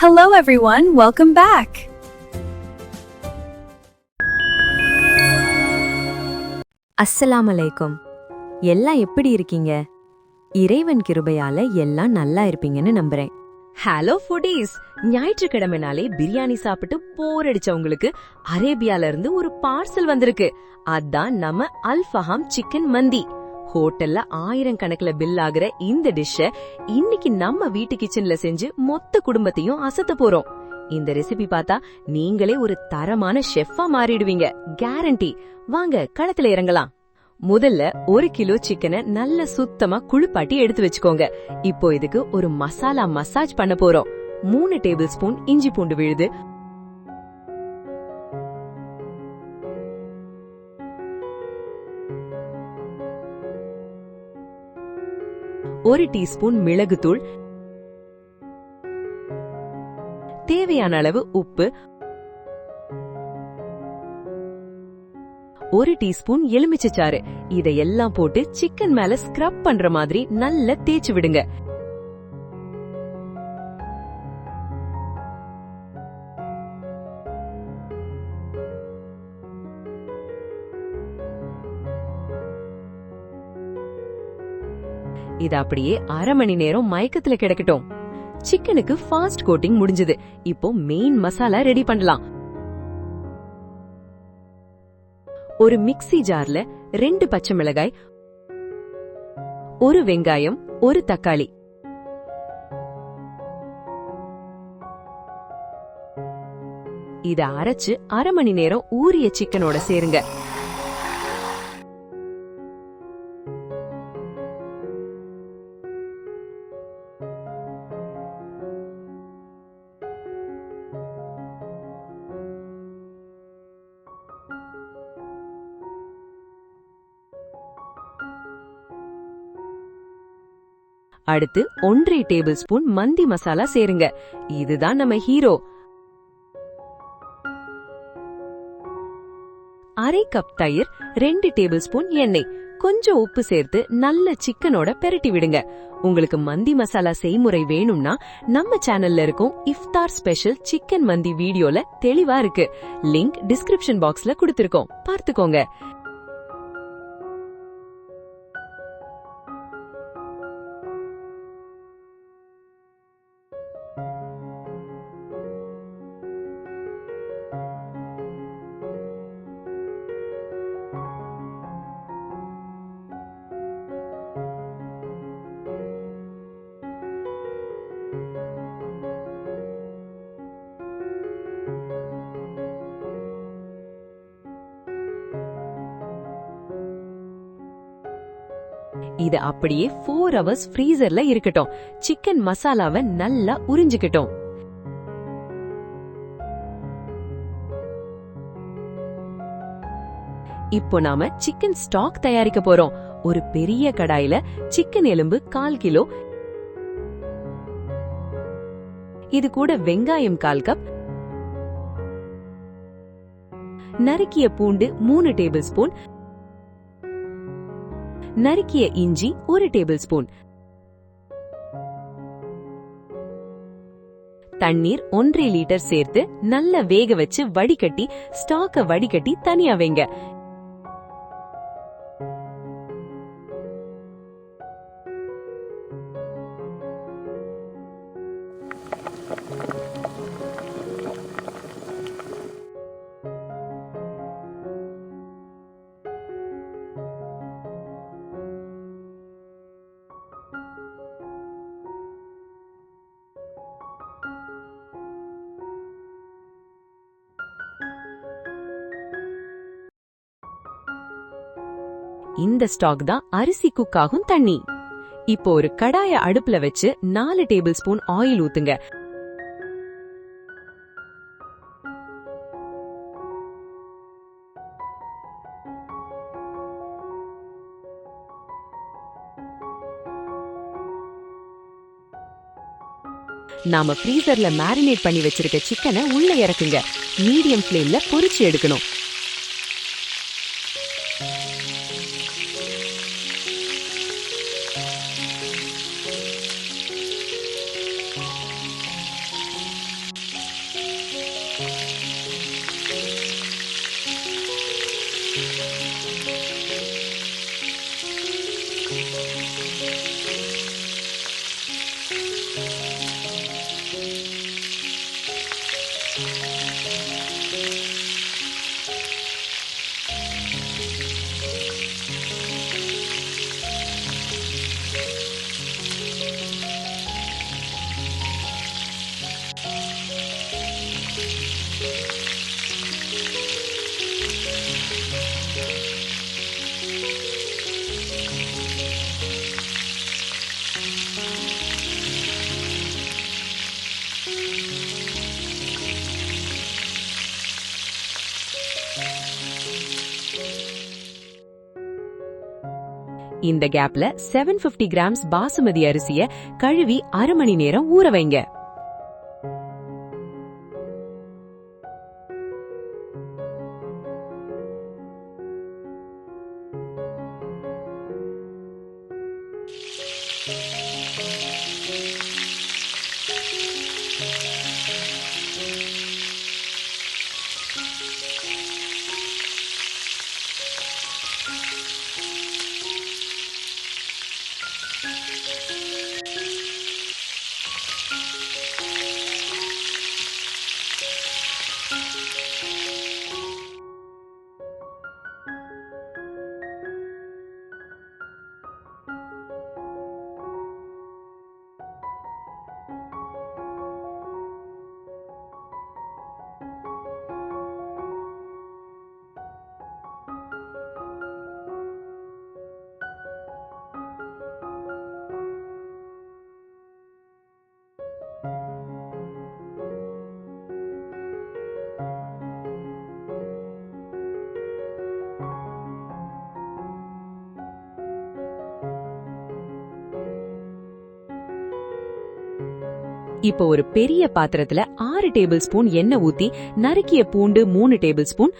Hello everyone, welcome back. அஸ்ஸலாமு அலைக்கும். எல்லாம் எப்படி இருக்கீங்க? இறைவன் கிருபையால எல்லாம் நல்லா இருப்பீங்கன்னு நம்புறேன். ஹலோ ஃபுடீஸ், ஞாயிற்றுக்கிழமைனாலே பிரியாணி சாப்பிட்டு போர் அடிச்சவங்களுக்கு அரேபியால இருந்து ஒரு பார்சல் வந்திருக்கு. அதான் நம்ம அல் ஃபஹாம் சிக்கன் மந்தி. ஹோட்டல்ல 1000 கணக்குல பில் ஆகுற இந்த டிஷ்ஷ இன்னைக்கு நம்ம வீட்டு கிச்சன்ல செஞ்சு மொத்த குடும்பத்தையும் அசத்த போறோம். இந்த ரெசிபி பார்த்தா நீங்களே ஒரு தரமான ஷெஃப்பா மாறிடுவீங்க, கேரண்டி. வாங்க களத்துல இறங்கலாம். முதல்ல 1 கிலோ சிக்கனை நல்ல சுத்தமா குளிப்பாட்டி எடுத்து வச்சுக்கோங்க. இப்போ இதுக்கு ஒரு மசாலா மசாஜ் பண்ண போறோம். 3 டேபிள் ஸ்பூன் இஞ்சி பூண்டு விழுது, 1 டீஸ்பூன் மிளகுத்தூள், தேவையான அளவு உப்பு, 1 டீஸ்பூன் எலுமிச்சைச்சாறு. இதையெல்லாம் போட்டு சிக்கன் மேல ஸ்க்ரப் பண்ற மாதிரி நல்லா தேய்ச்சு விடுங்க. இது அப்படியே அரை மணி நேரம் மயக்கத்துல கிடக்கட்டும். சிக்கனுக்கு ஃபாஸ்ட் கோட்டிங் முடிஞ்சது. இப்போ மெயின் மசாலா ரெடி பண்ணலாம். ஒரு மிக்ஸி ஜார்ல 2 பச்சை மிளகாய், 1 வெங்காயம், 1 தக்காளி, இத அரைச்சு அரை மணி நேரம் ஊறிய சிக்கனோட சேருங்க. அடுத்து 1.5 டேபிள் ஸ்பூன் மந்தி மசாலா சேருங்க. இதுதான் நம்ம ஹீரோ. அரை கப் தயிர், 2 டேபிள் ஸ்பூன் எண்ணெய், கொஞ்சம் உப்பு சேர்த்து நல்ல சிக்கனோட பெரட்டி விடுங்க. உங்களுக்கு மந்தி மசாலா செய்முறை வேணும்னா நம்ம சேனல்ல இருக்கும் இஃப்தார் ஸ்பெஷல் சிக்கன் மந்தி வீடியோல தெளிவா இருக்கு. லிங்க் டிஸ்கிரிப்ஷன் பாக்ஸ்ல கொடுத்திருக்கோம், பார்த்துக்கோங்க. இது அப்படியே 4 ஹவர்ஸ் ஃப்ரீசர்ல இருக்கட்டும். சிக்கன் மசாலாவை நல்லா உறிஞ்சிக்கட்டும். இப்போ நாம சிக்கன் ஸ்டாக் தயாரிக்க போறோம். ஒரு பெரிய கடாயில சிக்கன் எலும்பு 1/4 கிலோ, இது கூட வெங்காயம் 1/4 கப், நறுக்கிய பூண்டு 3 டேபிள் ஸ்பூன், நறுக்கிய இஞ்சி 1 டேபிள் ஸ்பூன், தண்ணீர் 1.5 லிட்டர் சேர்த்து நல்லா வேக வச்சு வடிகட்டி ஸ்டாக்க வடிகட்டி தனியா வைங்க. இந்த ஸ்டாக் தான் அரிசி குக் ஆகும் தண்ணி. இப்போ ஒரு கடாய அடுப்புல வச்சு 4 டேபிள் ஸ்பூன் ஆயில் ஊத்துங்க. நாம ஃப்ரீசர்ல மேரினேட் பண்ணி வச்சிருக்க சிக்கனை உள்ள இறக்குங்க. மீடியம் ஃப்ளேம்ல பொரிச்சு எடுக்கணும். இந்த கேப்ல 750 கிராம்ஸ் பாசுமதி அரிசிய கழுவி 1/2 மணி நேரம் ஊற வைங்க. இப்போ ஒரு பெரிய பாத்திரத்துல 6 டேபிள் ஸ்பூன் எண்ணெய் ஊத்தி நறுக்கிய பூண்டு 3 டேபிள் ஸ்பூன்,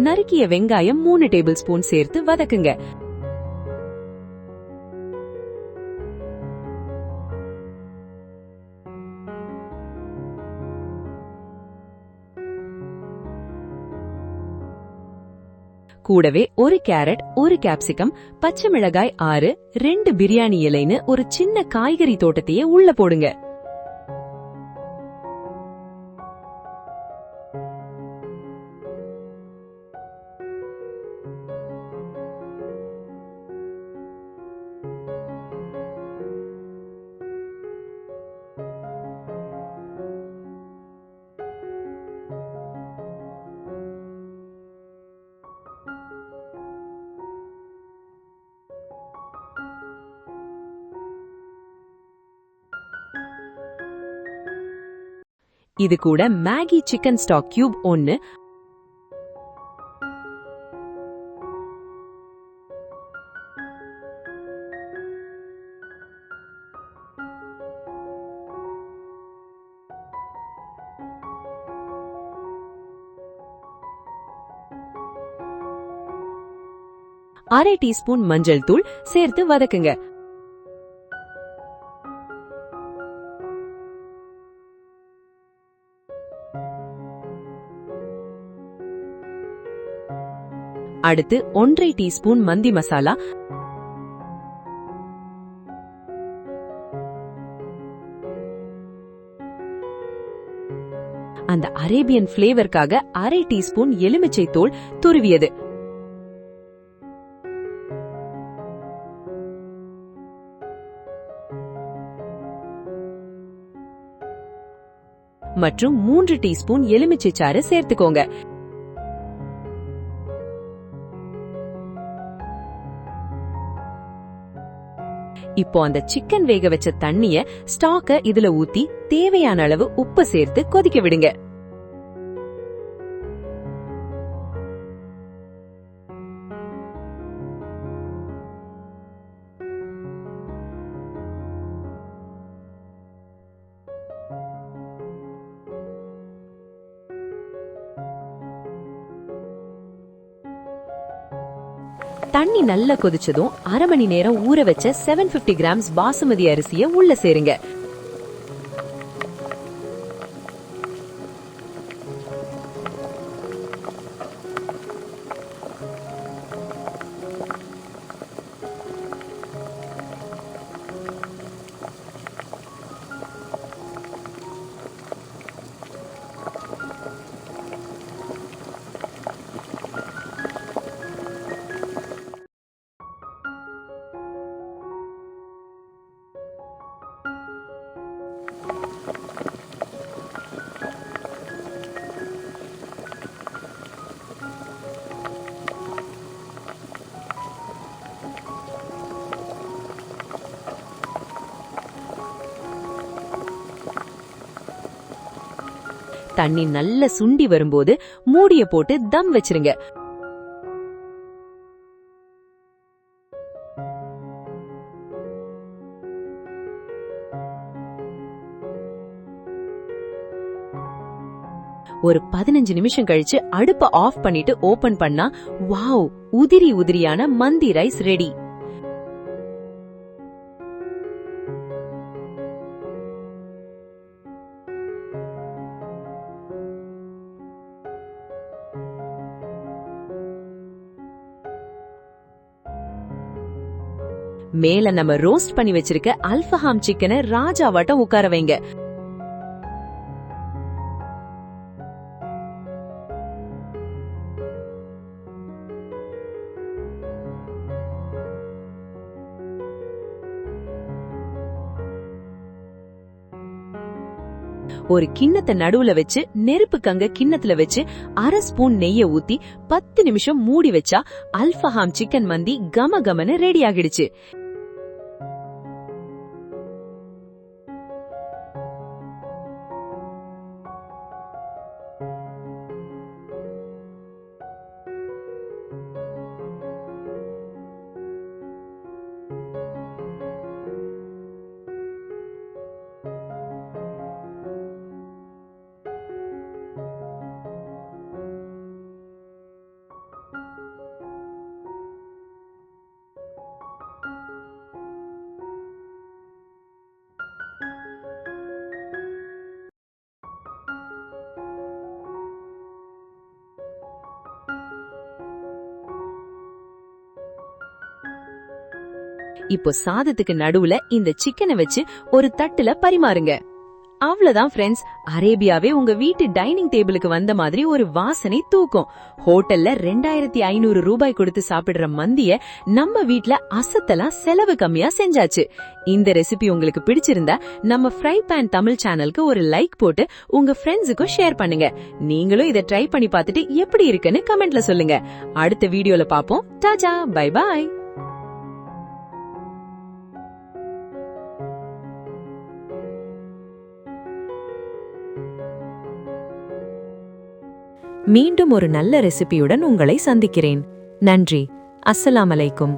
நறுக்கிய வெங்காயம் 3 டேபிள் ஸ்பூன் சேர்த்து வதக்குங்க. கூடவே 1 கேரட், 1 கேப்சிகம், பச்சை மிளகாய் 6, 2 பிரியாணி இலைன்னு ஒரு சின்ன காய்கறி தோட்டத்தையே உள்ள போடுங்க. இது கூட மேகி சிக்கன் ஸ்டாக் கியூப் 1, அரை டீஸ்பூன் மஞ்சள் தூள் சேர்த்து வதக்குங்க. அடுத்து 1/2 டீஸ்பூன் மந்தி மசாலா, அந்த அரேபியன் ஃபிளேவர்க்காக அரை டீஸ்பூன் எலுமிச்சை தோல் துருவியது, மற்றும் 3 டீஸ்பூன் எலுமிச்சை சாறு சேர்த்துக்கோங்க. இப்போ அந்த சிக்கன் வேக வச்ச தண்ணிய ஸ்டாக்க இதுல ஊத்தி தேவையான அளவு உப்பு சேர்த்து கொதிக்க விடுங்க. தண்ணி நல்லா கொதிச்சதும் அரை மணி நேரம் ஊற வச்ச 750 கிராம்ஸ் பாசுமதி அரிசியை உள்ள சேருங்க. தண்ணி நல்ல சுண்டி வரும்போது மூடிய போட்டு தம் வச்சிருங்க. ஒரு 15 நிமிஷம் கழிச்சு அடுப்ப ஆஃப் பண்ணிட்டு ஓபன் பண்ணா வாவ், உதிரி உதிரியான மந்தி ரைஸ் ரெடி. மேல நம்ம ரோஸ்ட் பண்ணி வச்சிருக்க அல்ஃபஹாம் சிக்கனை ராஜாவாட்டம் உட்கார வைங்க. ஒரு கிண்ணத்தை நடுவுல வச்சு நெருப்பு கங்க கிண்ணத்துல வச்சு அரை ஸ்பூன் நெய்ய ஊத்தி 10 நிமிஷம் மூடி வச்சா அல்ஃபஹாம் சிக்கன் மந்தி கம கமன்னு ரெடி ஆகிடுச்சு. இப்போ சாதத்துக்கு நடுவுல இந்த சிக்கனை வச்சு ஒரு தட்டுல பரிமாறுங்க. அவ்வளவுதான் ஃப்ரெண்ட்ஸ், அரேபியாவே உங்க வீட்டு டைனிங் டேபிளுக்கு வந்த மாதிரி ஒரு வாசனை தூக்கும். ஹோட்டல்ல 2500 ரூபாய் கொடுத்து சாப்பிடுற மந்திய நம்ம வீட்ல அசத்தலாம் செலவு கம்மியா செஞ்சாச்சு. இந்த ரெசிபி உங்களுக்கு பிடிச்சிருந்தா நம்ம ஃப்ரை பேன் தமிழ் சேனலுக்கு ஒரு லைக் போட்டு உங்க ஃப்ரெண்ட்ஸுக்கும் ஷேர் பண்ணுங்க. நீங்களும் இதை ட்ரை பண்ணி பார்த்துட்டு எப்படி இருக்குன்னு கமெண்ட்ல சொல்லுங்க. அடுத்த வீடியோல பாப்போம். Tata, bye bye. மீண்டும் ஒரு நல்ல ரெசிபியுடன் உங்களை சந்திக்கிறேன். நன்றி. அஸ்ஸலாமு அலைக்கும்.